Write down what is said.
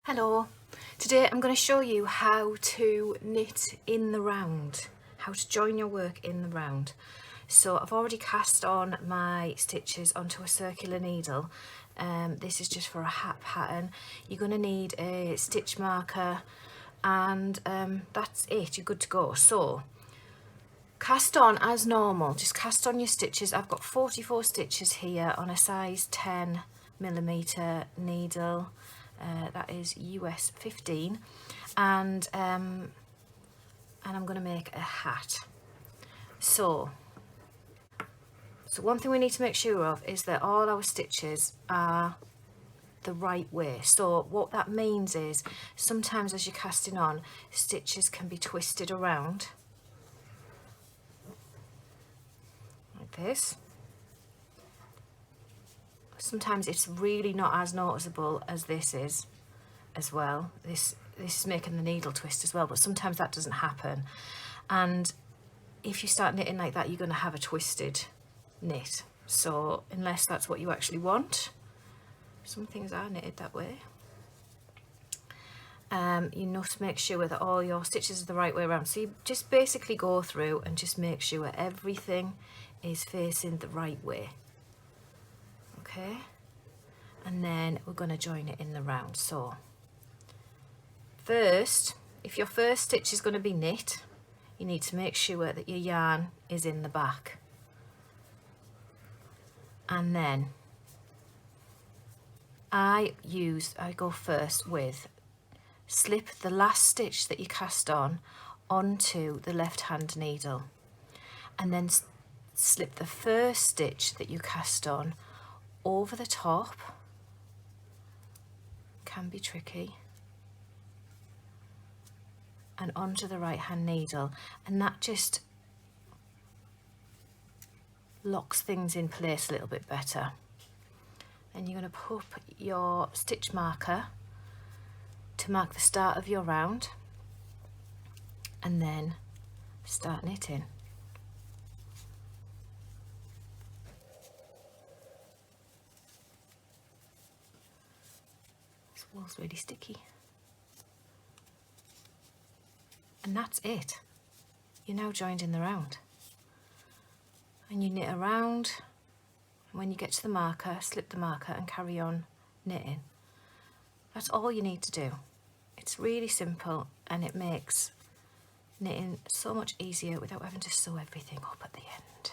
Hello, today I'm going to show you how to knit in the round, how to join your work in the round. So I've already cast on my stitches onto a circular needle. This is just for a hat pattern. You're going to need a stitch marker and that's it, you're good to go. So cast on as normal, just cast on your stitches. I've got 44 stitches here on a size 10mm needle. That is US 15, and I'm going to make a hat. So one thing we need to make sure of is that all our stitches are the right way. So what that means is sometimes as you're casting on, stitches can be twisted around like this. Sometimes it's really not as noticeable as this is as well. This is making the needle twist as well, but sometimes that doesn't happen. And if you start knitting like that, you're going to have a twisted knit. So unless that's what you actually want, some things are knitted that way. You must make sure that all your stitches are the right way around. So you just basically go through and just make sure everything is facing the right way. Okay, and then we're going to join it in the round. So first, if your first stitch is going to be knit, you need to make sure that your yarn is in the back. And then I go first with slip the last stitch that you cast on onto the left hand needle, and then slip the first stitch that you cast on over the top. Can be tricky, and onto the right hand needle, and that just locks things in place a little bit better. And you're going to put your stitch marker to mark the start of your round, and then start knitting. This wool's really sticky. And that's it. You're now joined in the round. And you knit around, and when you get to the marker, slip the marker and carry on knitting. That's all you need to do. It's really simple, and it makes knitting so much easier without having to sew everything up at the end.